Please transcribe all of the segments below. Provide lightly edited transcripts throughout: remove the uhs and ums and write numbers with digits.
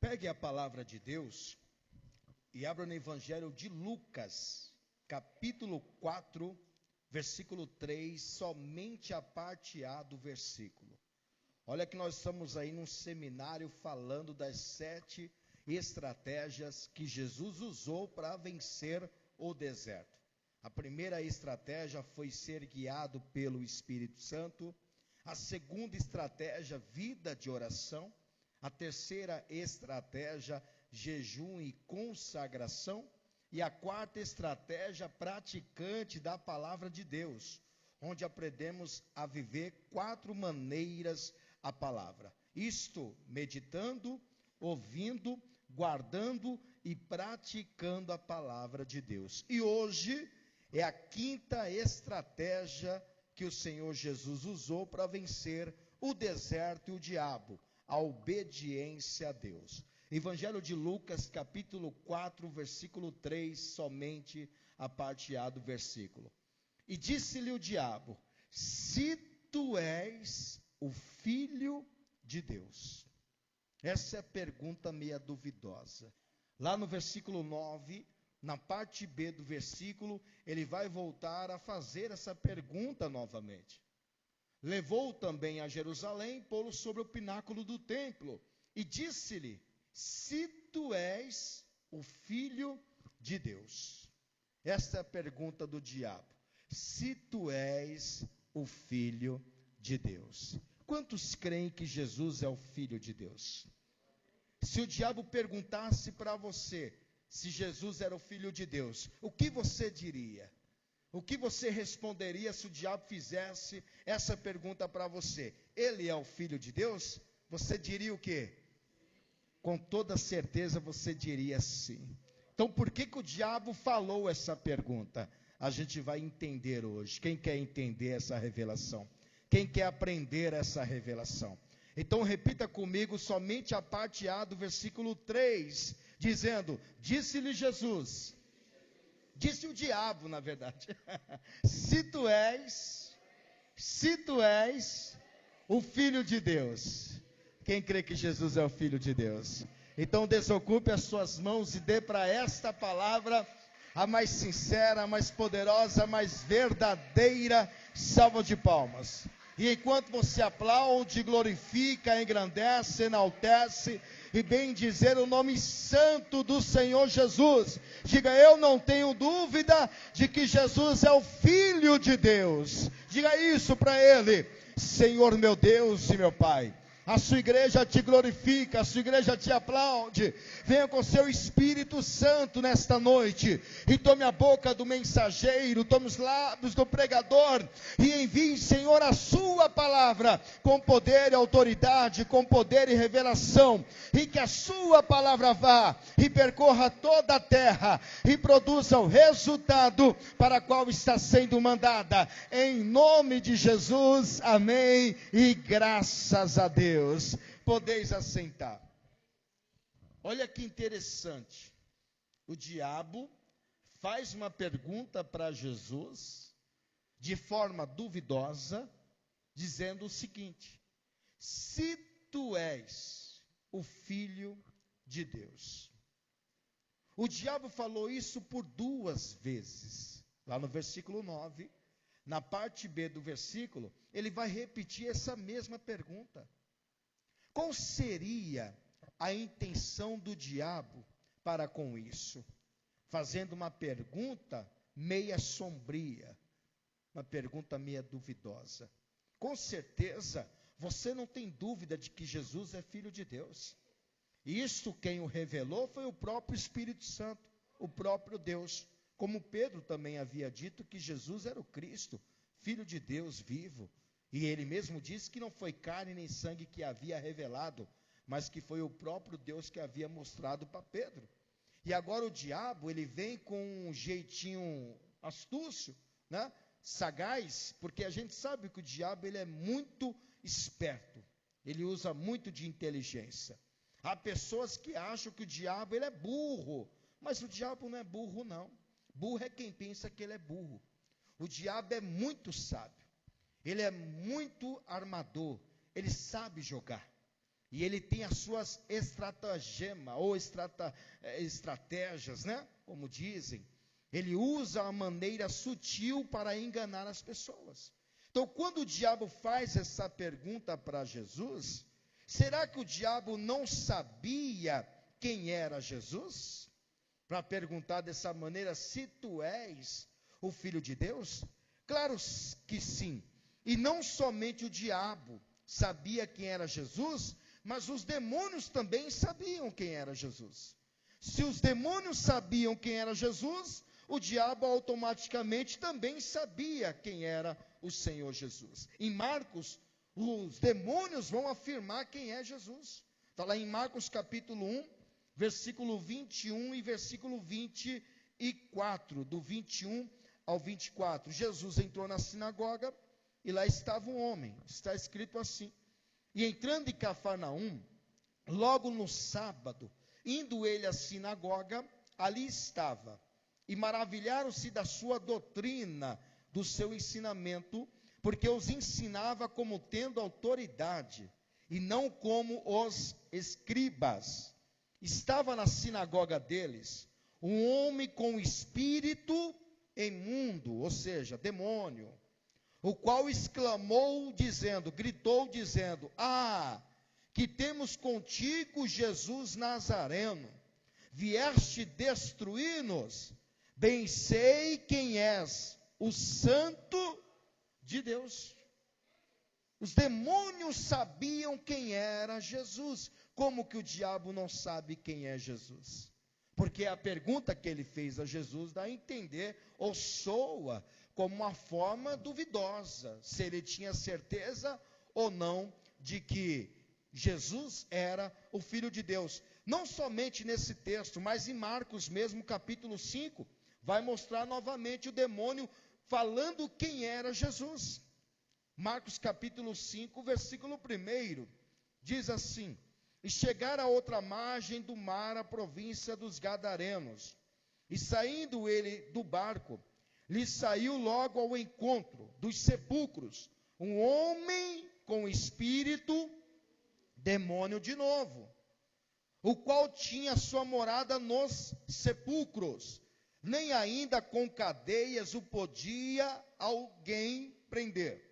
Pegue a palavra de Deus e abra no Evangelho de Lucas, capítulo 4, versículo 3, somente a parte A do versículo. Olha que nós estamos aí num seminário falando das 7 estratégias que Jesus usou para vencer o deserto. A primeira estratégia foi ser guiado pelo Espírito Santo. A segunda estratégia, vida de oração. A terceira estratégia, jejum e consagração. E a quarta estratégia, praticante da palavra de Deus, onde aprendemos a viver 4 maneiras a palavra. Isto, meditando, ouvindo, guardando e praticando a palavra de Deus. E hoje é a quinta estratégia que o Senhor Jesus usou para vencer o deserto e o diabo. A obediência a Deus. Evangelho de Lucas, capítulo 4, versículo 3, somente a parte A do versículo. E disse-lhe o diabo: se tu és o filho de Deus. Essa é a pergunta meia duvidosa. Lá no versículo 9, na parte B do versículo, ele vai voltar a fazer essa pergunta novamente. Levou também a Jerusalém, pô-lo sobre o pináculo do templo, e disse-lhe: se tu és o filho de Deus. Esta é a pergunta do diabo. Se tu és o filho de Deus. Quantos creem que Jesus é o filho de Deus? Se o diabo perguntasse para você se Jesus era o filho de Deus, o que você diria? O que você responderia se o diabo fizesse essa pergunta para você? Ele é o filho de Deus? Você diria o quê? Com toda certeza você diria sim. Então por que o diabo falou essa pergunta? A gente vai entender hoje. Quem quer entender essa revelação? Quem quer aprender essa revelação? Então repita comigo somente a parte A do versículo 3, dizendo: disse-lhe Jesus. Disse o diabo, na verdade. se tu és o filho de Deus. Quem crê que Jesus é o filho de Deus? Então desocupe as suas mãos e dê para esta palavra a mais sincera, a mais poderosa, a mais verdadeira salva de palmas. E enquanto você aplaude, glorifica, engrandece, enaltece e bem dizer o nome santo do Senhor Jesus, diga: eu não tenho dúvida de que Jesus é o Filho de Deus. Diga isso para Ele: Senhor meu Deus e meu Pai. A sua igreja te glorifica, a sua igreja te aplaude. Venha com seu Espírito Santo nesta noite e tome a boca do mensageiro, tome os lábios do pregador e envie, Senhor, a sua palavra com poder e autoridade, com poder e revelação, e que a sua palavra vá e percorra toda a terra e produza o resultado para o qual está sendo mandada. Em nome de Jesus, amém e graças a Deus. Podeis assentar. Olha que interessante. O diabo faz uma pergunta para Jesus, de forma duvidosa, dizendo o seguinte: se tu és o filho de Deus. O diabo falou isso por 2 vezes. Lá no versículo 9, na parte B do versículo, ele vai repetir essa mesma pergunta. Qual seria a intenção do diabo para com isso? Fazendo uma pergunta meia sombria, uma pergunta meia duvidosa. Com certeza, você não tem dúvida de que Jesus é Filho de Deus. Isso quem o revelou foi o próprio Espírito Santo, o próprio Deus. Como Pedro também havia dito que Jesus era o Cristo, Filho de Deus vivo. E ele mesmo disse que não foi carne nem sangue que havia revelado, mas que foi o próprio Deus que havia mostrado para Pedro. E agora o diabo, ele vem com um jeitinho astúcio, né? Sagaz, porque a gente sabe que o diabo, ele é muito esperto. Ele usa muito de inteligência. Há pessoas que acham que o diabo, ele é burro, mas o diabo não é burro não. Burro é quem pensa que ele é burro. O diabo é muito sábio. Ele é muito armador, ele sabe jogar. E ele tem as suas estratagemas, ou estratégias, né? Como dizem. Ele usa a maneira sutil para enganar as pessoas. Então, quando o diabo faz essa pergunta para Jesus, será que o diabo não sabia quem era Jesus? Para perguntar dessa maneira, se tu és o Filho de Deus? Claro que sim. E não somente o diabo sabia quem era Jesus, mas os demônios também sabiam quem era Jesus. Se os demônios sabiam quem era Jesus, o diabo automaticamente também sabia quem era o Senhor Jesus. Em Marcos, os demônios vão afirmar quem é Jesus. Está lá em Marcos capítulo 1, versículo 21 e versículo 24, do 21 ao 24. Jesus entrou na sinagoga e lá estava um homem, está escrito assim. E entrando em Cafarnaum, logo no sábado, indo ele à sinagoga, ali estava. E maravilharam-se da sua doutrina, do seu ensinamento, porque os ensinava como tendo autoridade, e não como os escribas. Estava na sinagoga deles um homem com espírito imundo, ou seja, demônio, o qual gritou dizendo, que temos contigo, Jesus Nazareno, vieste destruir-nos, bem sei quem és, o Santo de Deus. Os demônios sabiam quem era Jesus. Como que o diabo não sabe quem é Jesus? Porque a pergunta que ele fez a Jesus dá a entender, ou soa, como uma forma duvidosa, se ele tinha certeza ou não de que Jesus era o Filho de Deus. Não somente nesse texto, mas em Marcos mesmo, capítulo 5, vai mostrar novamente o demônio falando quem era Jesus. Marcos capítulo 5, versículo 1, diz assim: E chegaram a outra margem do mar, a província dos Gadarenos, e saindo ele do barco, lhe saiu logo ao encontro dos sepulcros um homem com espírito demônio de novo, o qual tinha sua morada nos sepulcros, nem ainda com cadeias o podia alguém prender,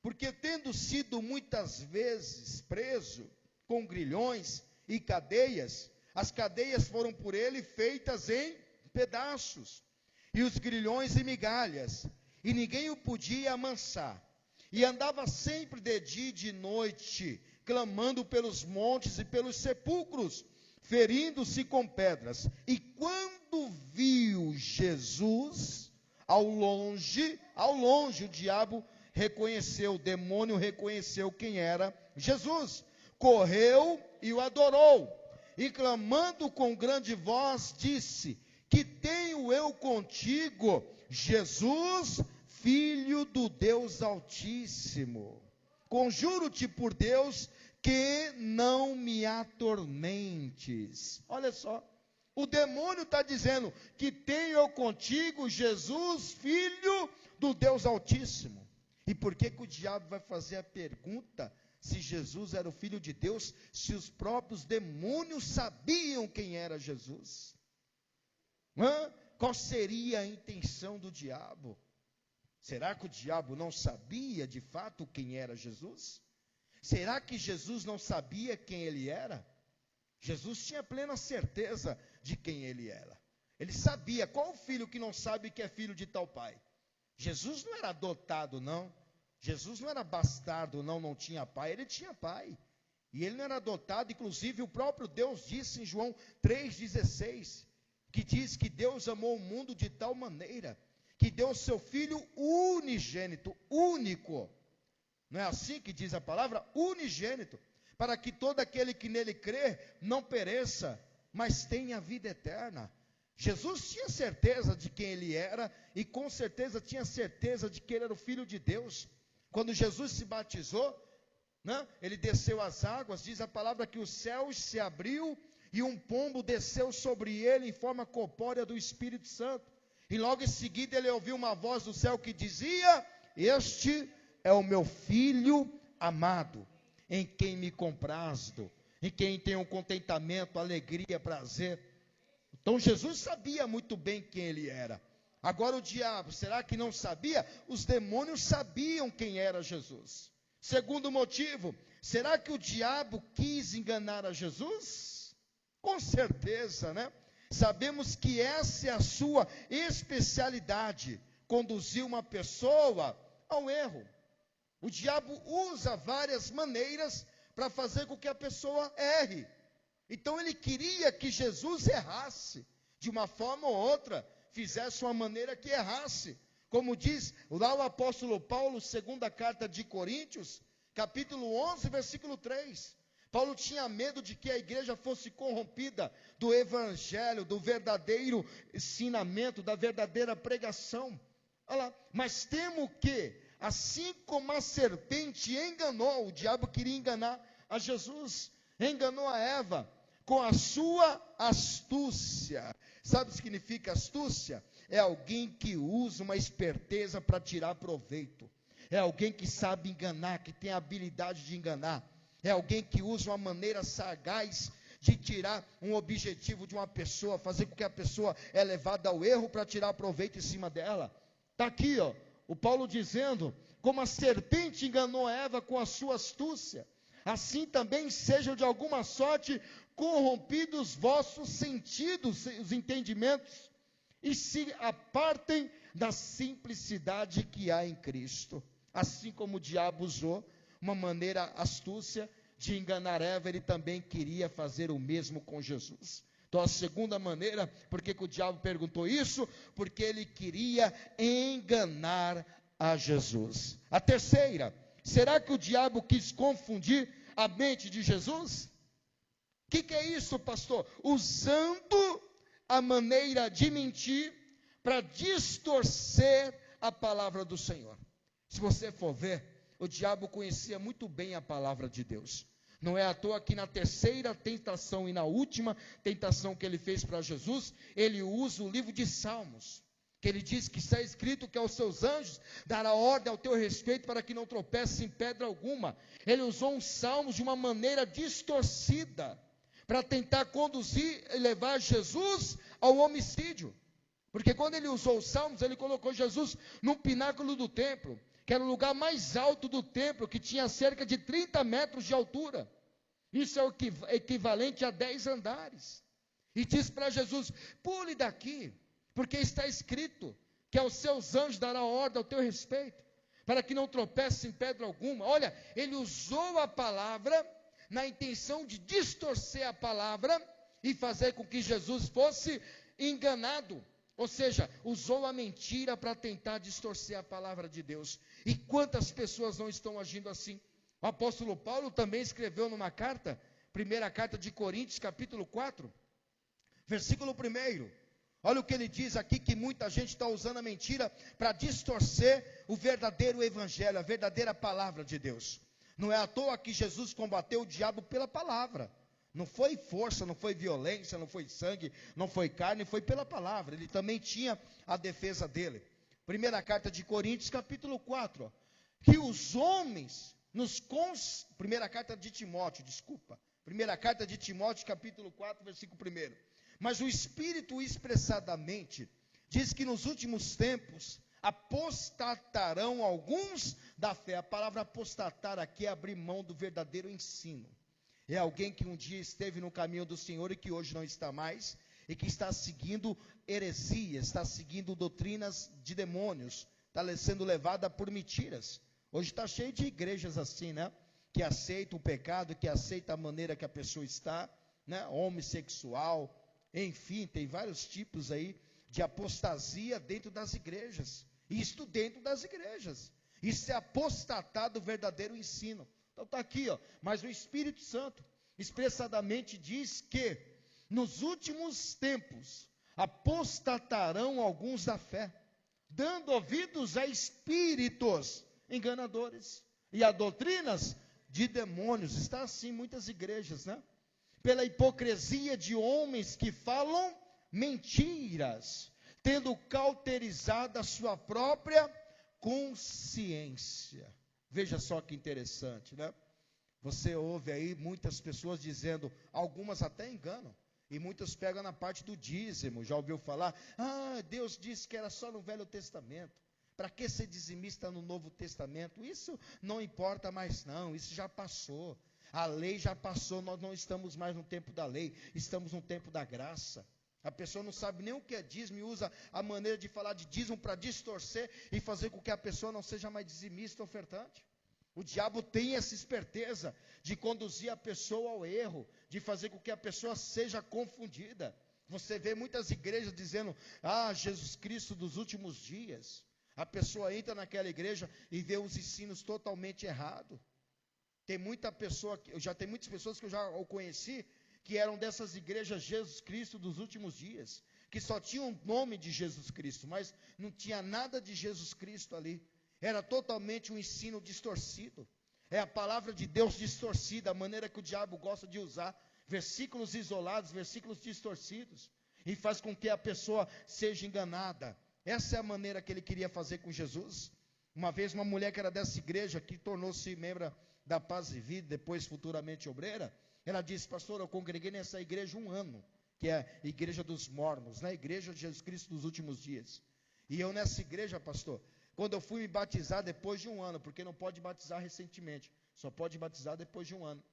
porque tendo sido muitas vezes preso com grilhões e cadeias, as cadeias foram por ele feitas em pedaços, e os grilhões em migalhas, e ninguém o podia amansar, e andava sempre de dia e de noite, clamando pelos montes e pelos sepulcros, ferindo-se com pedras. E quando viu Jesus, ao longe o diabo reconheceu, o demônio reconheceu quem era Jesus, correu e o adorou, e clamando com grande voz, disse: Que tenho eu contigo, Jesus, Filho do Deus Altíssimo? Conjuro-te por Deus que não me atormentes. Olha só, o demônio está dizendo: que tenho eu contigo, Jesus, Filho do Deus Altíssimo. E por que o diabo vai fazer a pergunta se Jesus era o Filho de Deus, se os próprios demônios sabiam quem era Jesus? Qual seria a intenção do diabo? Será que o diabo não sabia de fato quem era Jesus? Será que Jesus não sabia quem ele era? Jesus tinha plena certeza de quem ele era. Ele sabia. Qual o filho que não sabe que é filho de tal pai? Jesus não era adotado, não. Jesus não era bastardo, não tinha pai. Ele tinha pai. E ele não era adotado. Inclusive o próprio Deus disse em João 3,16, que diz que Deus amou o mundo de tal maneira que deu o seu Filho unigênito, único. Não é assim que diz a palavra? Unigênito. Para que todo aquele que nele crê não pereça, mas tenha vida eterna. Jesus tinha certeza de quem ele era, e com certeza tinha certeza de que ele era o Filho de Deus. Quando Jesus se batizou, ele desceu às águas, diz a palavra que o céu se abriu, e um pombo desceu sobre ele em forma corpórea do Espírito Santo. E logo em seguida ele ouviu uma voz do céu que dizia: Este é o meu Filho amado, em quem me comprazo. em quem tem um contentamento, alegria, prazer. Então Jesus sabia muito bem quem ele era. Agora o diabo, será que não sabia? Os demônios sabiam quem era Jesus. Segundo motivo, será que o diabo quis enganar a Jesus? Com certeza, né? Sabemos que essa é a sua especialidade, conduzir uma pessoa ao erro. O diabo usa várias maneiras para fazer com que a pessoa erre. Então ele queria que Jesus errasse, de uma forma ou outra, fizesse uma maneira que errasse. Como diz lá o apóstolo Paulo, segunda carta de Coríntios, capítulo 11, versículo 3. Paulo tinha medo de que a igreja fosse corrompida do evangelho, do verdadeiro ensinamento, da verdadeira pregação. Olha lá, mas temo que, assim como a serpente enganou, o diabo queria enganar a Jesus, enganou a Eva com a sua astúcia. Sabe o que significa astúcia? É alguém que usa uma esperteza para tirar proveito. É alguém que sabe enganar, que tem a habilidade de enganar. É alguém que usa uma maneira sagaz de tirar um objetivo de uma pessoa, fazer com que a pessoa é levada ao erro para tirar proveito em cima dela. Está aqui, ó, o Paulo dizendo, como a serpente enganou Eva com a sua astúcia, assim também sejam de alguma sorte corrompidos vossos sentidos, os entendimentos, e se apartem da simplicidade que há em Cristo. Assim como o diabo usou uma maneira astúcia de enganar Eva, ele também queria fazer o mesmo com Jesus. Então a segunda maneira, por que o diabo perguntou isso? Porque ele queria enganar a Jesus. A terceira, será que o diabo quis confundir a mente de Jesus? O que é isso, pastor? Usando a maneira de mentir para distorcer a palavra do Senhor. Se você for ver, o diabo conhecia muito bem a palavra de Deus. Não é à toa que na terceira tentação e na última tentação que ele fez para Jesus, ele usa o livro de Salmos, que ele diz que está escrito que aos seus anjos dará ordem ao teu respeito para que não tropece em pedra alguma. Ele usou os salmos de uma maneira distorcida, para tentar conduzir e levar Jesus ao homicídio. Porque quando ele usou os salmos, ele colocou Jesus no pináculo do templo, que era o lugar mais alto do templo, que tinha cerca de 30 metros de altura. Isso é o equivalente a 10 andares. E diz para Jesus, pule daqui, porque está escrito que aos seus anjos dará ordem ao teu respeito, para que não tropece em pedra alguma. Olha, ele usou a palavra na intenção de distorcer a palavra e fazer com que Jesus fosse enganado. Ou seja, usou a mentira para tentar distorcer a palavra de Deus. E quantas pessoas não estão agindo assim? O apóstolo Paulo também escreveu numa carta, primeira carta de Coríntios, capítulo 4, versículo 1. Olha o que ele diz aqui, que muita gente está usando a mentira para distorcer o verdadeiro evangelho, a verdadeira palavra de Deus. Não é à toa que Jesus combateu o diabo pela palavra. Não foi força, não foi violência, não foi sangue, não foi carne, foi pela palavra. Ele também tinha a defesa dele. Primeira carta de Coríntios, capítulo 4. Ó, que os homens primeira carta de Timóteo, desculpa. Primeira carta de Timóteo, capítulo 4, versículo 1. Mas o Espírito expressadamente diz que nos últimos tempos apostatarão alguns da fé. A palavra apostatar aqui é abrir mão do verdadeiro ensino. É alguém que um dia esteve no caminho do Senhor e que hoje não está mais, e que está seguindo heresias, está seguindo doutrinas de demônios, está sendo levada por mentiras. Hoje está cheio de igrejas assim, né? Que aceitam o pecado, que aceitam a maneira que a pessoa está, né? Homossexual, enfim, tem vários tipos aí de apostasia dentro das igrejas. Isto dentro das igrejas. Isso é apostatar do verdadeiro ensino. Então está aqui, ó. Mas o Espírito Santo expressadamente diz que nos últimos tempos apostatarão alguns da fé, dando ouvidos a espíritos enganadores e a doutrinas de demônios. Está assim em muitas igrejas, né? Pela hipocrisia de homens que falam mentiras, tendo cauterizado a sua própria consciência. Veja só que interessante, né? Você ouve aí muitas pessoas dizendo, algumas até enganam, e muitas pegam na parte do dízimo. Já ouviu falar? Ah, Deus disse que era só no Velho Testamento. Para que ser dizimista no Novo Testamento? Isso não importa mais não, isso já passou. A lei já passou, nós não estamos mais no tempo da lei, estamos no tempo da graça. A pessoa não sabe nem o que é dízimo e usa a maneira de falar de dízimo para distorcer e fazer com que a pessoa não seja mais dizimista ou ofertante. O diabo tem essa esperteza de conduzir a pessoa ao erro, de fazer com que a pessoa seja confundida. Você vê muitas igrejas dizendo, Jesus Cristo dos últimos dias. A pessoa entra naquela igreja e vê os ensinos totalmente errados. Tem muitas pessoas que eu já conheci, que eram dessas igrejas Jesus Cristo dos últimos dias, que só tinham o nome de Jesus Cristo, mas não tinha nada de Jesus Cristo ali. Era totalmente um ensino distorcido. É a palavra de Deus distorcida, a maneira que o diabo gosta de usar, versículos isolados, versículos distorcidos, e faz com que a pessoa seja enganada. Essa é a maneira que ele queria fazer com Jesus. Uma vez uma mulher que era dessa igreja, que tornou-se membro da Paz e Vida, depois futuramente obreira, ela disse, pastor, eu congreguei nessa igreja 1 ano, que é a igreja dos mormons, na igreja de Jesus Cristo dos últimos dias. E eu nessa igreja, pastor, quando eu fui me batizar depois de 1 ano, porque não pode batizar recentemente, só pode batizar depois de 1 ano.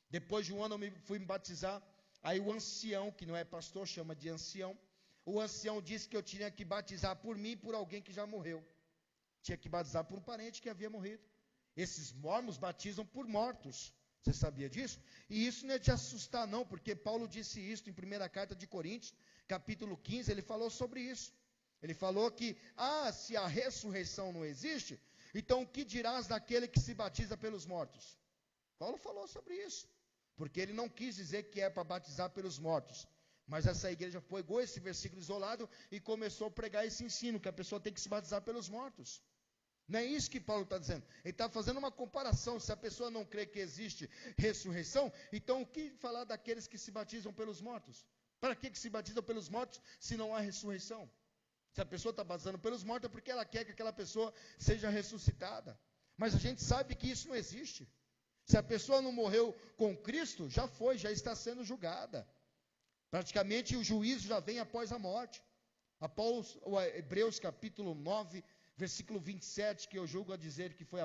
Depois de 1 ano eu fui me batizar, aí o ancião, que não é pastor, chama de ancião, o ancião disse que eu tinha que batizar por mim e por alguém que já morreu. Tinha que batizar por um parente que havia morrido. Esses mormons batizam por mortos. Você sabia disso? E isso não é de assustar não, porque Paulo disse isso em 1ª carta de Coríntios, capítulo 15, ele falou sobre isso. Ele falou que, se a ressurreição não existe, então o que dirás daquele que se batiza pelos mortos? Paulo falou sobre isso, porque ele não quis dizer que é para batizar pelos mortos. Mas essa igreja pegou esse versículo isolado e começou a pregar esse ensino, que a pessoa tem que se batizar pelos mortos. Não é isso que Paulo está dizendo. Ele está fazendo uma comparação. Se a pessoa não crê que existe ressurreição, então o que falar daqueles que se batizam pelos mortos? Para que se batizam pelos mortos se não há ressurreição? Se a pessoa está batizando pelos mortos é porque ela quer que aquela pessoa seja ressuscitada. Mas a gente sabe que isso não existe. Se a pessoa não morreu com Cristo, já foi, já está sendo julgada. Praticamente o juízo já vem após a morte. Hebreus capítulo 9, versículo 27, que eu julgo a dizer que foi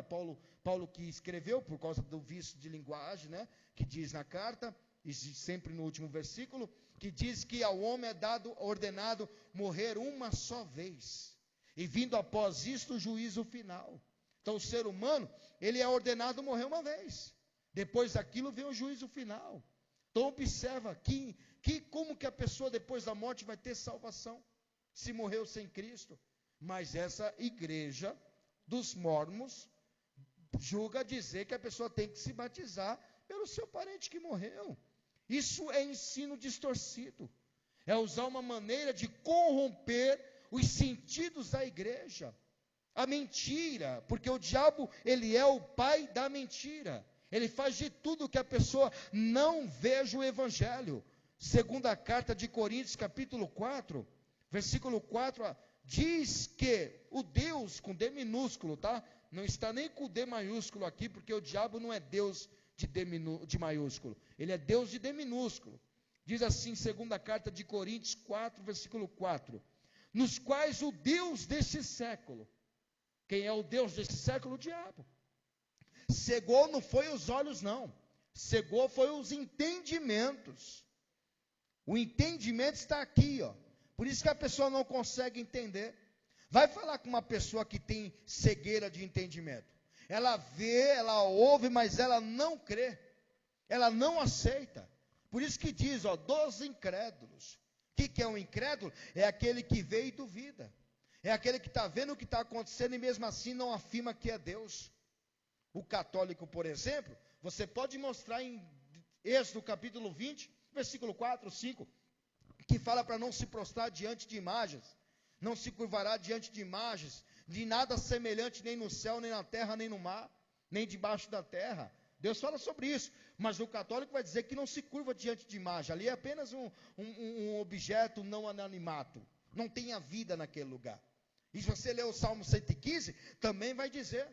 Paulo que escreveu, por causa do vício de linguagem, né? Que diz na carta, e sempre no último versículo, que diz que ao homem é ordenado morrer uma só vez, e vindo após isto o juízo final. Então o ser humano, ele é ordenado morrer uma vez, depois daquilo vem o juízo final. Então observa como que a pessoa depois da morte vai ter salvação, se morreu sem Cristo. Mas essa igreja dos mormons julga dizer que a pessoa tem que se batizar pelo seu parente que morreu. Isso é ensino distorcido. É usar uma maneira de corromper os sentidos da igreja. A mentira, porque o diabo, ele é o pai da mentira. Ele faz de tudo que a pessoa não veja o evangelho. 2ª carta de Coríntios, capítulo 4, versículo 4, diz que o Deus, com D minúsculo, tá? Não está nem com D maiúsculo aqui, porque o diabo não é Deus de maiúsculo. Ele é Deus de D minúsculo. Diz assim, 2ª carta de Coríntios 4, versículo 4. Nos quais o Deus deste século. Quem é o Deus deste século? O diabo. Cegou não foi os olhos não. Cegou foi os entendimentos. O entendimento está aqui, ó. Por isso que a pessoa não consegue entender. Vai falar com uma pessoa que tem cegueira de entendimento. Ela vê, ela ouve, mas ela não crê. Ela não aceita. Por isso que diz, dos incrédulos. O que é um incrédulo? É aquele que vê e duvida. É aquele que está vendo o que está acontecendo e mesmo assim não afirma que é Deus. O católico, por exemplo, você pode mostrar em Êxodo capítulo 20, versículo 4, 5, que fala para não se prostrar diante de imagens, não se curvará diante de imagens, de nada semelhante nem no céu, nem na terra, nem no mar, nem debaixo da terra. Deus fala sobre isso, mas o católico vai dizer que não se curva diante de imagem, ali é apenas um objeto não animato, não tem a vida naquele lugar. E se você ler o Salmo 115, também vai dizer,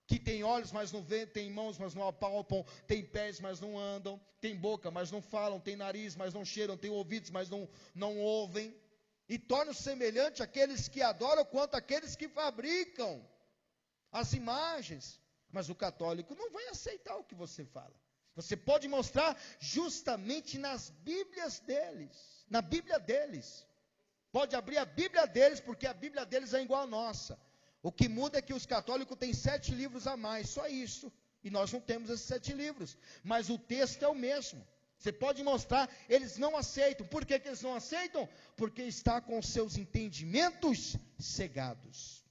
que tem olhos, mas não vê, tem mãos, mas não apalpam, tem pés, mas não andam, tem boca, mas não falam, tem nariz, mas não cheiram, tem ouvidos, mas não ouvem, e torna-se semelhante àqueles que adoram, quanto àqueles que fabricam as imagens. Mas o católico não vai aceitar o que você fala. Você pode mostrar justamente nas Bíblias deles, na Bíblia deles. Pode abrir a Bíblia deles, porque a Bíblia deles é igual à nossa. O que muda é que os católicos têm 7 livros a mais, só isso. E nós não temos esses 7 livros. Mas o texto é o mesmo. Você pode mostrar, eles não aceitam. Por que eles não aceitam? Porque está com seus entendimentos cegados.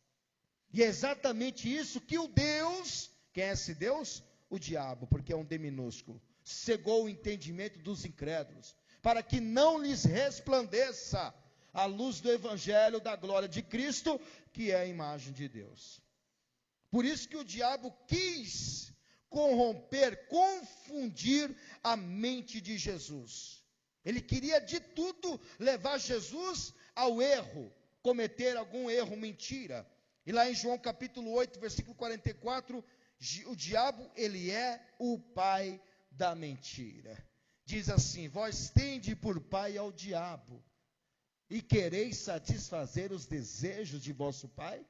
E é exatamente isso que o Deus, quem é esse Deus? O diabo, porque é um D minúsculo, cegou o entendimento dos incrédulos, para que não lhes resplandeça a luz do evangelho da glória de Cristo, que é a imagem de Deus. Por isso que o diabo quis corromper, confundir a mente de Jesus. Ele queria de tudo levar Jesus ao erro, cometer algum erro, mentira. E lá em João capítulo 8, versículo 44, o diabo, ele é o pai da mentira. Diz assim: vós tende por pai ao diabo, e quereis satisfazer os desejos de vosso pai?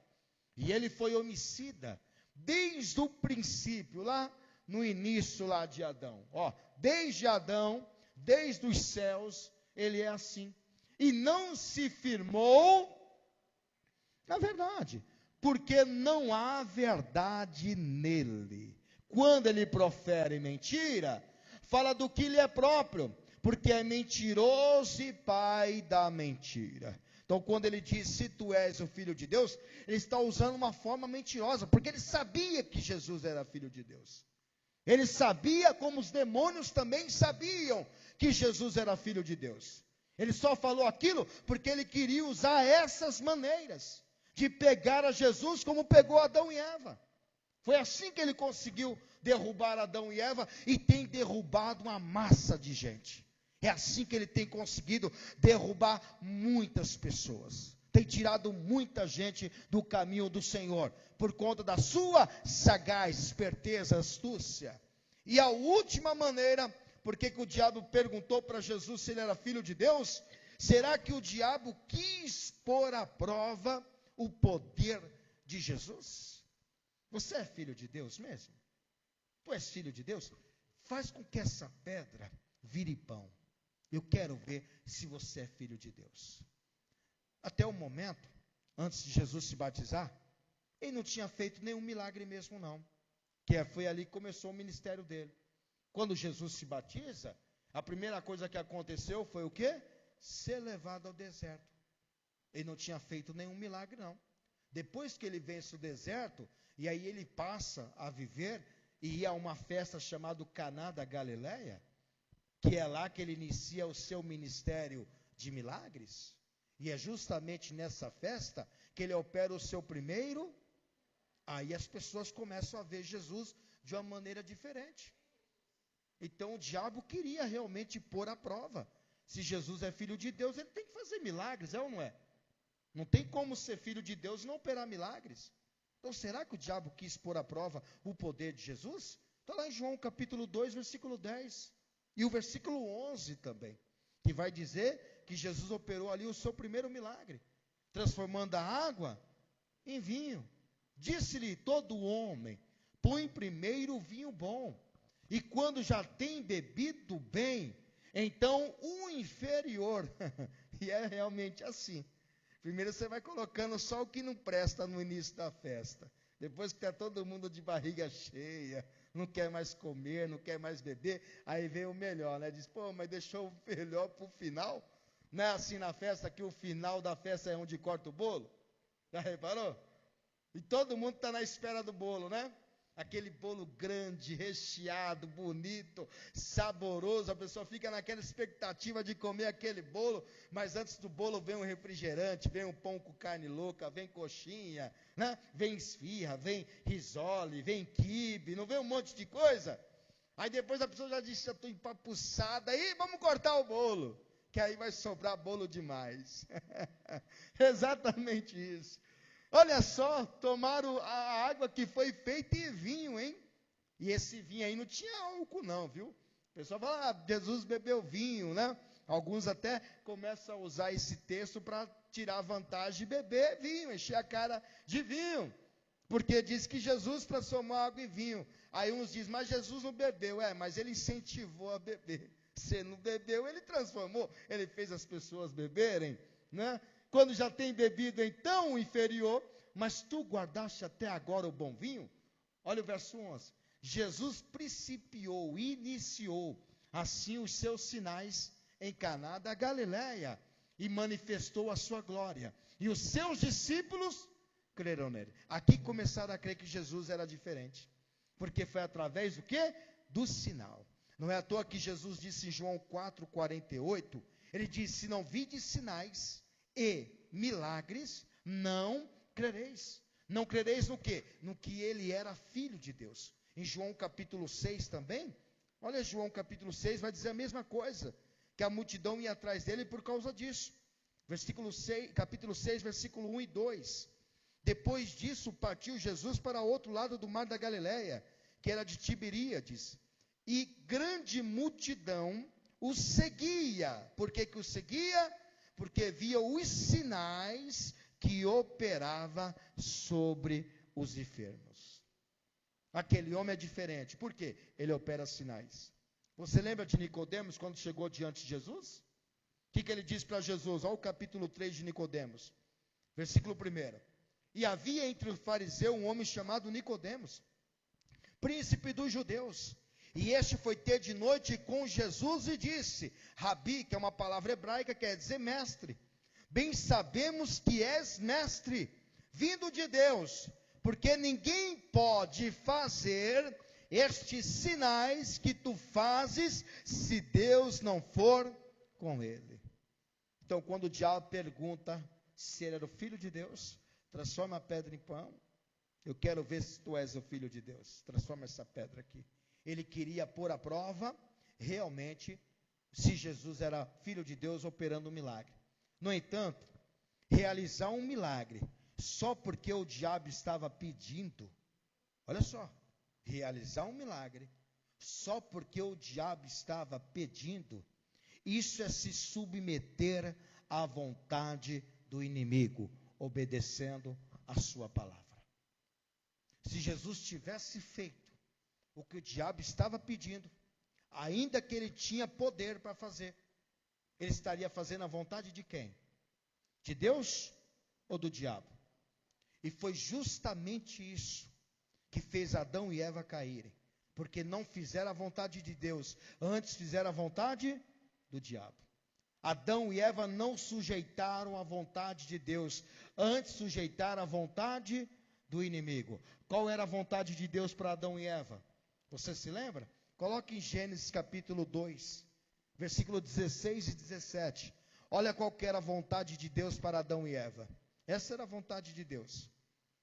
E ele foi homicida, desde o princípio, lá no início lá de Adão. Desde Adão, desde os céus, ele é assim. E não se firmou na verdade, porque não há verdade nele. Quando ele profere mentira, fala do que lhe é próprio, porque é mentiroso e pai da mentira. Então, quando ele diz, se tu és o filho de Deus, ele está usando uma forma mentirosa, porque ele sabia que Jesus era filho de Deus. Ele sabia, como os demônios também sabiam, que Jesus era filho de Deus. Ele só falou aquilo porque ele queria usar essas maneiras de pegar a Jesus como pegou Adão e Eva. Foi assim que ele conseguiu derrubar Adão e Eva, e tem derrubado uma massa de gente. É assim que ele tem conseguido derrubar muitas pessoas. Tem tirado muita gente do caminho do Senhor, por conta da sua sagaz, esperteza, astúcia. E a última maneira, porque que o diabo perguntou para Jesus se ele era filho de Deus? Será que o diabo quis pôr à prova o poder de Jesus? Você é filho de Deus mesmo? Tu és filho de Deus? Faz com que essa pedra vire pão. Eu quero ver se você é filho de Deus. Até o momento, antes de Jesus se batizar, ele não tinha feito nenhum milagre mesmo não. Foi ali que começou o ministério dele. Quando Jesus se batiza, a primeira coisa que aconteceu foi o quê? Ser levado ao deserto. Ele não tinha feito nenhum milagre não. Depois que ele vence o deserto, e aí ele passa a viver e ir a uma festa chamada Caná da Galileia, que é lá que ele inicia o seu ministério de milagres. E é justamente nessa festa que ele opera o seu primeiro. Aí as pessoas começam a ver Jesus de uma maneira diferente. Então o diabo queria realmente pôr à prova. Se Jesus é filho de Deus, ele tem que fazer milagres, é ou não é? Não tem como ser filho de Deus e não operar milagres. Então será que o diabo quis pôr à prova o poder de Jesus? Está lá em João capítulo 2, versículo 10. E o versículo 11 também, que vai dizer que Jesus operou ali o seu primeiro milagre, transformando a água em vinho. Disse-lhe todo homem, põe primeiro o vinho bom, e quando já tem bebido bem, então o inferior. E é realmente assim. Primeiro você vai colocando só o que não presta no início da festa. Depois que está todo mundo de barriga cheia, não quer mais comer, não quer mais beber, aí vem o melhor, né? Diz, mas deixou o melhor para o final. Não é assim na festa, que o final da festa é onde corta o bolo? Já reparou? E todo mundo está na espera do bolo, né? Aquele bolo grande, recheado, bonito, saboroso. A pessoa fica naquela expectativa de comer aquele bolo, mas antes do bolo vem um refrigerante, vem um pão com carne louca, vem coxinha, né? Vem esfirra, vem risole, vem quibe, não vem um monte de coisa? Aí depois a pessoa já diz, já estou empapuçada, aí vamos cortar o bolo, que aí vai sobrar bolo demais. Exatamente isso. Olha só, tomaram a água que foi feita em vinho, hein? E esse vinho aí não tinha álcool não, viu? O pessoal fala, Jesus bebeu vinho, né? Alguns até começam a usar esse texto para tirar vantagem de beber vinho, encher a cara de vinho. Porque diz que Jesus transformou água em vinho. Aí uns dizem, mas Jesus não bebeu. Mas ele incentivou a beber. Se não bebeu, ele transformou. Ele fez as pessoas beberem, né? Quando já tem bebido em tão inferior, mas tu guardaste até agora o bom vinho? Olha o verso 11. Jesus principiou, iniciou, assim os seus sinais em Caná da Galileia, e manifestou a sua glória. E os seus discípulos creram nele. Aqui começaram a crer que Jesus era diferente. Porque foi através do quê? Do sinal. Não é à toa que Jesus disse em João 4,48, ele disse, se não vides sinais e milagres, não crereis. Não crereis no quê? No que ele era filho de Deus. Em João capítulo 6 também, olha João capítulo 6, vai dizer a mesma coisa, que a multidão ia atrás dele por causa disso. Capítulo 6, versículo 1 e 2. Depois disso, partiu Jesus para o outro lado do mar da Galileia, que era de Tiberíades, e grande multidão o seguia. Por que o seguia? Porque via os sinais que operava sobre os enfermos. Aquele homem é diferente. Por quê? Ele opera sinais. Você lembra de Nicodemos quando chegou diante de Jesus? O que ele disse para Jesus? Olha o capítulo 3 de Nicodemos, versículo 1. E havia entre os fariseus um homem chamado Nicodemos, príncipe dos judeus. E este foi ter de noite com Jesus e disse, Rabi, que é uma palavra hebraica, quer dizer mestre. Bem sabemos que és mestre, vindo de Deus, porque ninguém pode fazer estes sinais que tu fazes, se Deus não for com ele. Então, quando o diabo pergunta se ele era o filho de Deus, transforma a pedra em pão. Eu quero ver se tu és o filho de Deus. Transforma essa pedra aqui. Ele queria pôr à prova, realmente, se Jesus era filho de Deus operando um milagre. No entanto, realizar um milagre, só porque o diabo estava pedindo, olha só, realizar um milagre, só porque o diabo estava pedindo, isso é se submeter à vontade do inimigo, obedecendo a sua palavra. Se Jesus tivesse feito o que o diabo estava pedindo, ainda que ele tinha poder para fazer, ele estaria fazendo a vontade de quem? De Deus ou do diabo? E foi justamente isso que fez Adão e Eva caírem, porque não fizeram a vontade de Deus, antes fizeram a vontade do diabo. Adão e Eva não sujeitaram a vontade de Deus, antes sujeitaram a vontade do inimigo. Qual era a vontade de Deus para Adão e Eva? Você se lembra? Coloque em Gênesis capítulo 2, versículo 16 e 17. Olha qual que era a vontade de Deus para Adão e Eva. Essa era a vontade de Deus.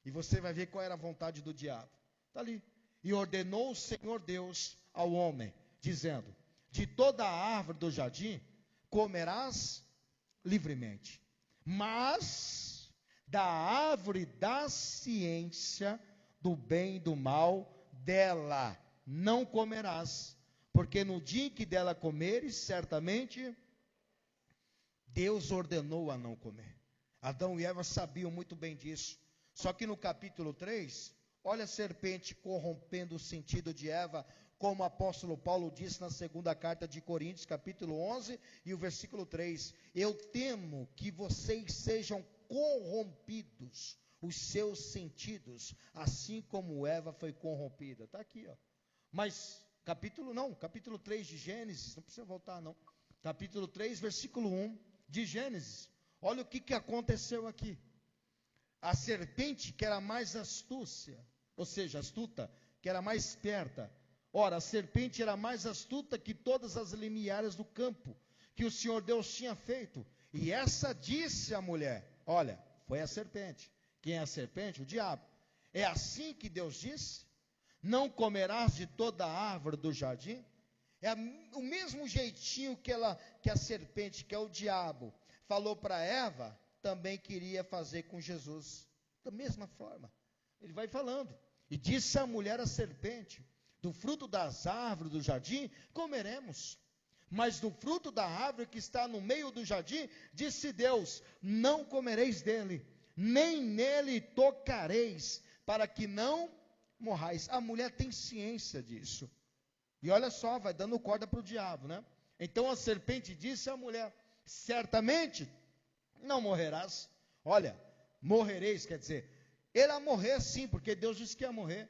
E você vai ver qual era a vontade do diabo. Está ali. E ordenou o Senhor Deus ao homem, dizendo, de toda a árvore do jardim comerás livremente, mas da árvore da ciência do bem e do mal, dela não comerás, porque no dia em que dela comeres, certamente Deus ordenou a não comer. Adão e Eva sabiam muito bem disso. Só que no capítulo 3, olha a serpente corrompendo o sentido de Eva, como o apóstolo Paulo disse na segunda carta de Coríntios, capítulo 11 e o versículo 3. Eu temo que vocês sejam corrompidos, os seus sentidos, assim como Eva foi corrompida. Está aqui, ó. Mas, capítulo 3 de Gênesis, não precisa voltar não. Capítulo 3, versículo 1 de Gênesis. Olha o que aconteceu aqui. A serpente, que era mais astuta, que era mais esperta. Ora, a serpente era mais astuta que todas as limiares do campo, que o Senhor Deus tinha feito. E essa disse à mulher, olha, foi a serpente. Quem é a serpente? O diabo. É assim que Deus disse? Não comerás de toda a árvore do jardim? É o mesmo jeitinho que a serpente, que é o diabo, falou para Eva, também queria fazer com Jesus. Da mesma forma, ele vai falando. E disse a mulher à serpente: do fruto das árvores do jardim comeremos, mas do fruto da árvore que está no meio do jardim, disse Deus: não comereis dele, nem nele tocareis, para que não morrais. A mulher tem ciência disso. E olha só, vai dando corda para o diabo, né? Então a serpente disse à mulher: certamente não morrerás. Olha, morrereis, quer dizer, ele ia morrer sim, porque Deus disse que ia morrer.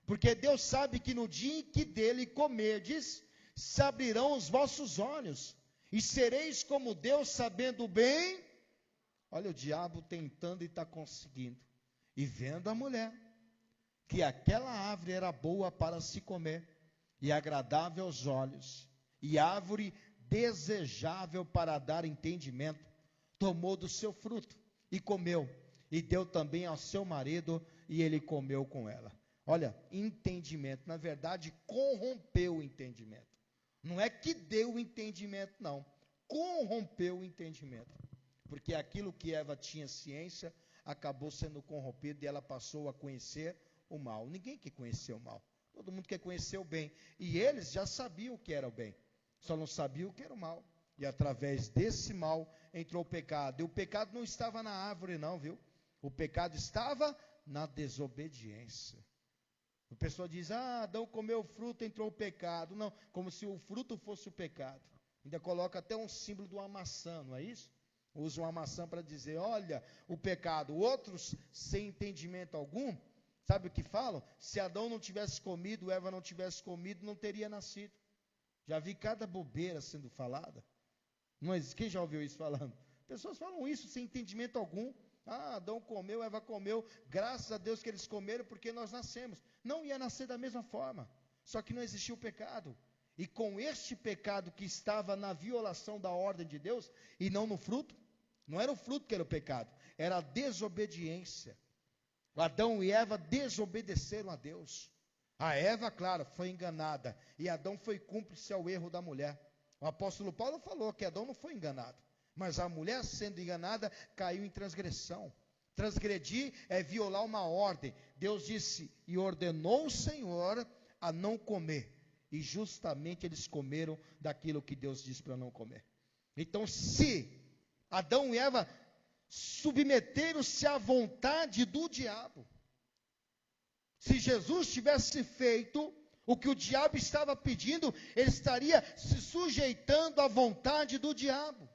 Porque Deus sabe que no dia em que dele comerdes, se abrirão os vossos olhos, e sereis como Deus, sabendo bem. Olha o diabo tentando e está conseguindo. E vendo a mulher, que aquela árvore era boa para se comer, e agradável aos olhos, e árvore desejável para dar entendimento, tomou do seu fruto, e comeu, e deu também ao seu marido, e ele comeu com ela. Olha, entendimento, na verdade, corrompeu o entendimento. Não é que deu o entendimento, não. Corrompeu o entendimento. Porque aquilo que Eva tinha ciência, acabou sendo corrompido e ela passou a conhecer o mal. Ninguém quer conhecer o mal. Todo mundo quer conhecer o bem. E eles já sabiam o que era o bem. Só não sabiam o que era o mal. E através desse mal entrou o pecado. E o pecado não estava na árvore não, viu? O pecado estava na desobediência. A pessoa diz: Adão comeu o fruto, entrou o pecado. Não, como se o fruto fosse o pecado. Ainda coloca até um símbolo de uma maçã, não é isso? Usa uma maçã para dizer: olha, o pecado. Outros, sem entendimento algum, sabe o que falam? Se Adão não tivesse comido, Eva não tivesse comido, não teria nascido. Já vi cada bobeira sendo falada. Mas quem já ouviu isso falando? Pessoas falam isso sem entendimento algum. Adão comeu, Eva comeu, graças a Deus que eles comeram, porque nós nascemos. Não ia nascer da mesma forma, só que não existia o pecado. E com este pecado que estava na violação da ordem de Deus, e não no fruto, não era o fruto que era o pecado, era a desobediência. Adão e Eva desobedeceram a Deus. A Eva, claro, foi enganada, e Adão foi cúmplice ao erro da mulher. O apóstolo Paulo falou que Adão não foi enganado, mas a mulher, sendo enganada, caiu em transgressão. Transgredir é violar uma ordem. Deus disse e ordenou o Senhor a não comer. E justamente eles comeram daquilo que Deus disse para não comer. Então, se Adão e Eva submeteram-se à vontade do diabo, se Jesus tivesse feito o que o diabo estava pedindo, ele estaria se sujeitando à vontade do diabo.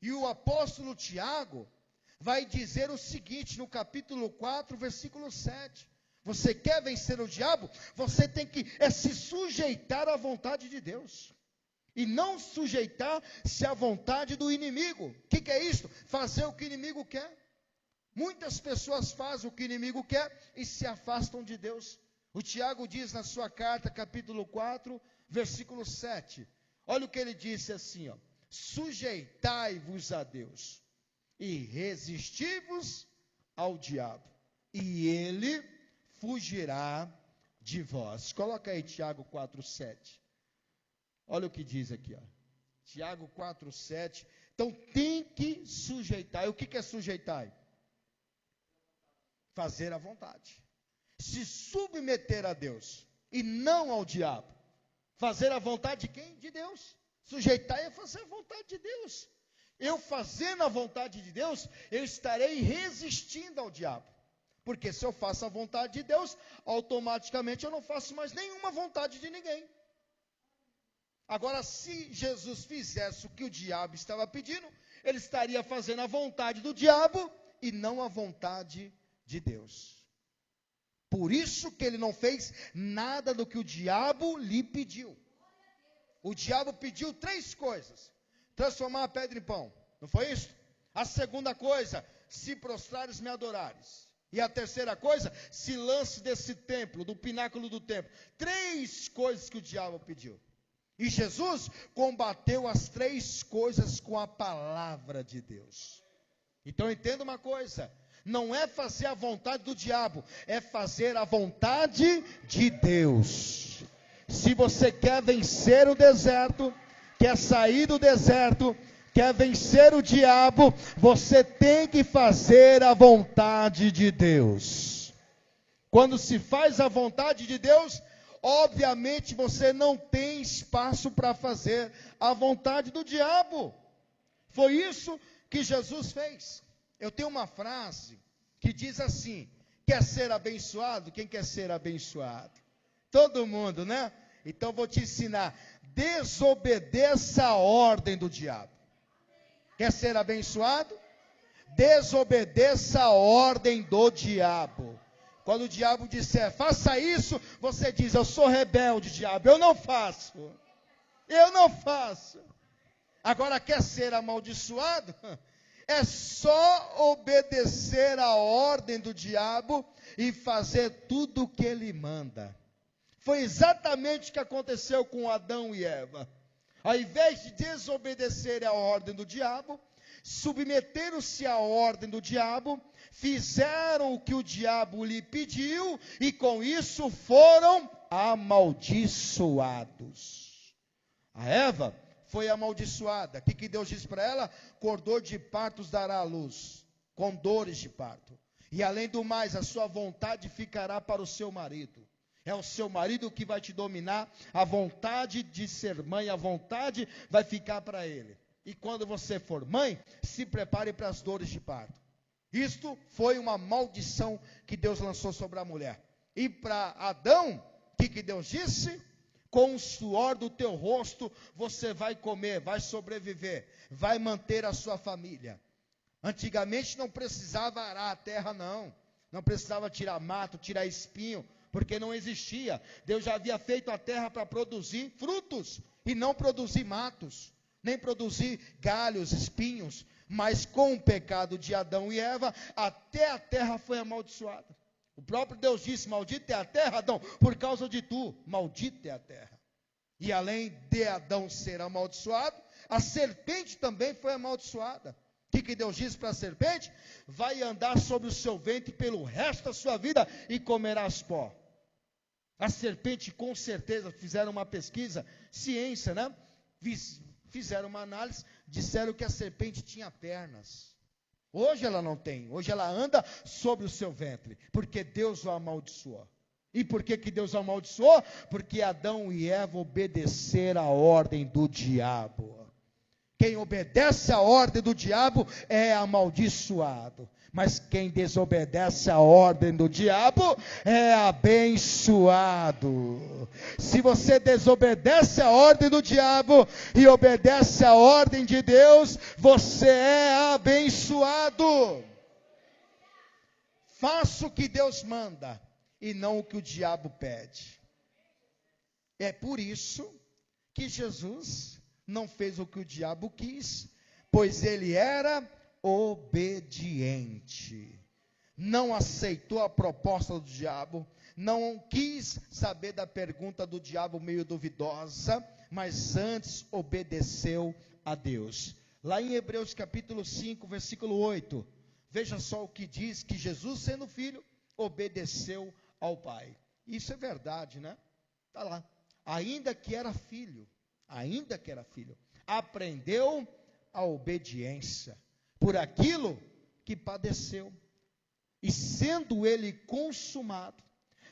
E o apóstolo Tiago vai dizer o seguinte, no capítulo 4, versículo 7. Você quer vencer o diabo? Você tem que se sujeitar à vontade de Deus. E não sujeitar-se à vontade do inimigo. O que é isso? Fazer o que o inimigo quer. Muitas pessoas fazem o que o inimigo quer e se afastam de Deus. O Tiago diz na sua carta, capítulo 4, versículo 7. Olha o que ele disse assim, ó. Sujeitai-vos a Deus e resisti-vos ao diabo, e ele fugirá de vós. Coloca aí Tiago 4:7. Olha o que diz aqui, ó. Tiago 4:7. Então tem que sujeitar. E o que é sujeitar? Fazer a vontade. Se submeter a Deus e não ao diabo. Fazer a vontade de quem? De Deus. Sujeitar é fazer a vontade de Deus. Eu fazendo a vontade de Deus, eu estarei resistindo ao diabo. Porque se eu faço a vontade de Deus, automaticamente eu não faço mais nenhuma vontade de ninguém. Agora, se Jesus fizesse o que o diabo estava pedindo, ele estaria fazendo a vontade do diabo e não a vontade de Deus. Por isso que ele não fez nada do que o diabo lhe pediu. O diabo pediu 3 coisas: transformar a pedra em pão, não foi isso? A segunda coisa, se prostrares me adorares. E a terceira coisa, se lance desse templo, do pináculo do templo. 3 coisas que o diabo pediu. E Jesus combateu as 3 coisas com a palavra de Deus. Então entenda uma coisa, não é fazer a vontade do diabo, é fazer a vontade de Deus. Se você quer vencer o deserto, quer sair do deserto, Quer vencer o diabo, você tem que fazer a vontade de Deus. Quando se faz a vontade de Deus, obviamente você não tem espaço para fazer a vontade do diabo. Foi isso que Jesus fez. Eu tenho uma frase que diz assim: quer ser abençoado? Quem quer ser abençoado? Todo mundo, né? Então vou te ensinar. Desobedeça a ordem do diabo. Quer ser abençoado? Desobedeça a ordem do diabo. Quando o diabo disser, faça isso, você diz, eu sou rebelde, diabo, eu não faço. Eu não faço. Agora, quer ser amaldiçoado? É só obedecer a ordem do diabo e fazer tudo o que ele manda. Foi exatamente o que aconteceu com Adão e Eva. Ao invés de desobedecer a ordem do diabo, submeteram-se à ordem do diabo, fizeram o que o diabo lhe pediu e com isso foram amaldiçoados. A Eva foi amaldiçoada. O que Deus disse para ela? Cordor de partos dará à luz, com dores de parto. E além do mais, a sua vontade ficará para o seu marido. É o seu marido que vai te dominar, a vontade de ser mãe, a vontade vai ficar para ele. E quando você for mãe, se prepare para as dores de parto. Isto foi uma maldição que Deus lançou sobre a mulher. E para Adão, o que Deus disse? Com o suor do teu rosto, você vai comer, vai sobreviver, vai manter a sua família. Antigamente não precisava arar a terra, não. Não precisava tirar mato, tirar espinho, porque não existia. Deus já havia feito a terra para produzir frutos, e não produzir matos, nem produzir galhos, espinhos. Mas com o pecado de Adão e Eva, até a terra foi amaldiçoada. O próprio Deus disse, maldita é a terra, Adão, por causa de tu, maldita é a terra. E além de Adão ser amaldiçoado, a serpente também foi amaldiçoada. O que Deus disse para a serpente? Vai andar sobre o seu ventre pelo resto da sua vida e comerás pó. A serpente, com certeza, fizeram uma pesquisa, ciência, né? Fizeram uma análise, disseram que a serpente tinha pernas. Hoje ela não tem, hoje ela anda sobre o seu ventre, porque Deus o amaldiçoou. E por que Deus o amaldiçoou? Porque Adão e Eva obedeceram a ordem do diabo. Quem obedece a ordem do diabo é amaldiçoado. Mas quem desobedece a ordem do diabo é abençoado. Se você desobedece a ordem do diabo e obedece a ordem de Deus, você é abençoado. Faça o que Deus manda e não o que o diabo pede. É por isso que Jesus não fez o que o diabo quis, pois ele era obediente. Não aceitou a proposta do diabo, não quis saber da pergunta do diabo meio duvidosa, mas antes obedeceu a Deus. Lá em Hebreus capítulo 5, versículo 8, veja só o que diz, que Jesus, sendo filho, obedeceu ao Pai. Isso é verdade, né? Está lá. Ainda que era filho, aprendeu a obediência por aquilo que padeceu. E sendo ele consumado,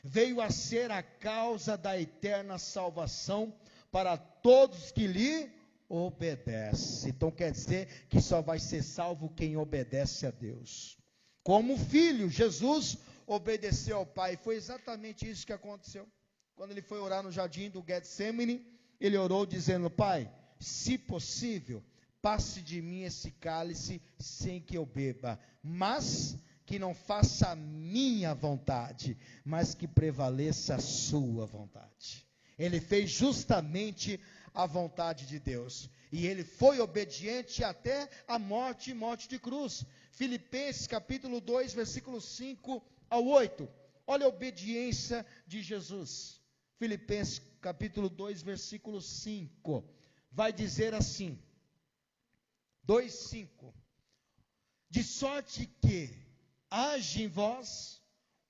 veio a ser a causa da eterna salvação para todos que lhe obedecem. Então quer dizer que só vai ser salvo quem obedece a Deus. Como filho, Jesus obedeceu ao Pai. Foi exatamente isso que aconteceu. Quando ele foi orar no jardim do Getsemane, ele orou dizendo, Pai, se possível, passe de mim esse cálice sem que eu beba, mas que não faça a minha vontade, mas que prevaleça a sua vontade. Ele fez justamente a vontade de Deus, e ele foi obediente até a morte de cruz. Filipenses capítulo 2, versículos 5 ao 8, olha a obediência de Jesus. Filipenses capítulo 2, versículo 5, vai dizer assim, 2:5, de sorte que haja em vós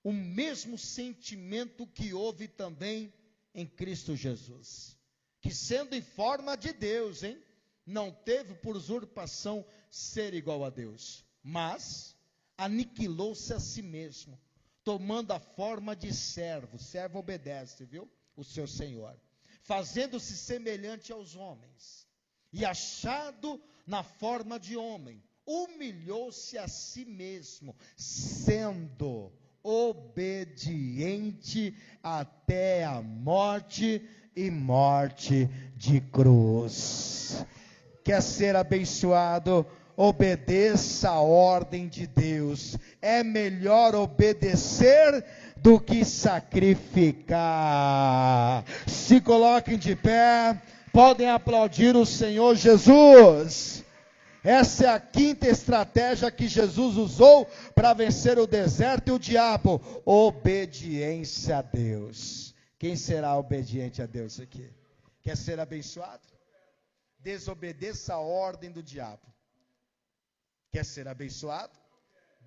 o mesmo sentimento que houve também em Cristo Jesus, que sendo em forma de Deus, não teve por usurpação ser igual a Deus, mas aniquilou-se a si mesmo, tomando a forma de servo. Servo obedece, viu? O seu Senhor. Fazendo-se semelhante aos homens. E achado na forma de homem, humilhou-se a si mesmo, sendo obediente até a morte e morte de cruz. Quer ser abençoado? Obedeça a ordem de Deus. É melhor obedecer do que sacrificar. Se coloquem de pé, podem aplaudir o Senhor Jesus. Essa é a quinta estratégia que Jesus usou para vencer o deserto e o diabo: obediência a Deus. Quem será obediente a Deus aqui? Quer ser abençoado? Desobedeça a ordem do diabo. Quer ser abençoado?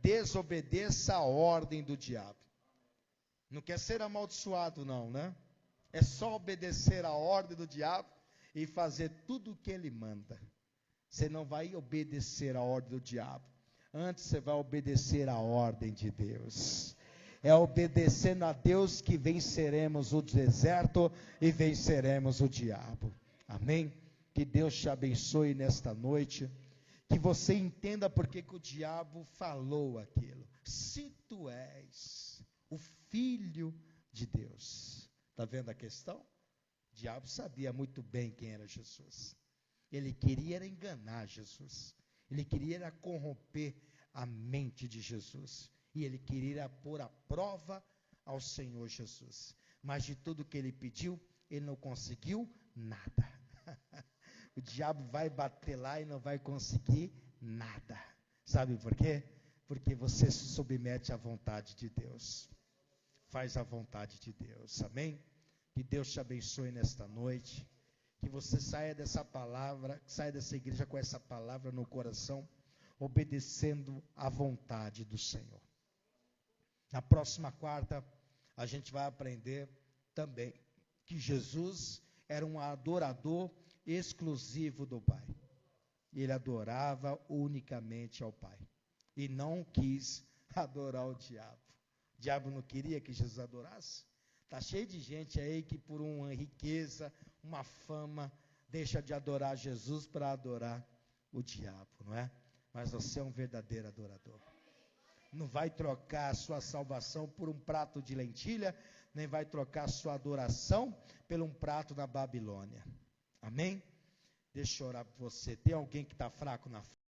Desobedeça a ordem do diabo. Não quer ser amaldiçoado não, né? É só obedecer a ordem do diabo e fazer tudo o que ele manda. Você não vai obedecer a ordem do diabo. Antes você vai obedecer a ordem de Deus. É obedecendo a Deus que venceremos o deserto e venceremos o diabo. Amém? Que Deus te abençoe nesta noite. Que você entenda porque que o diabo falou aquilo. Se tu és o Filho de Deus. Está vendo a questão? O diabo sabia muito bem quem era Jesus. Ele queria enganar Jesus. Ele queria corromper a mente de Jesus. E ele queria pôr à prova ao Senhor Jesus. Mas de tudo que ele pediu, ele não conseguiu nada. O diabo vai bater lá e não vai conseguir nada. Sabe por quê? Porque você se submete à vontade de Deus. Faz a vontade de Deus. Amém? Que Deus te abençoe nesta noite. Que você saia dessa palavra, saia dessa igreja com essa palavra no coração, obedecendo à vontade do Senhor. Na próxima quarta, a gente vai aprender também que Jesus era um adorador exclusivo do Pai. Ele adorava unicamente ao Pai. E não quis adorar o diabo. O diabo não queria que Jesus adorasse? Está cheio de gente aí que por uma riqueza, uma fama, deixa de adorar Jesus para adorar o diabo, não é? Mas você é um verdadeiro adorador. Não vai trocar a sua salvação por um prato de lentilha, nem vai trocar a sua adoração por um prato da Babilônia. Amém? Deixa eu orar por você. Tem alguém que está fraco na fé?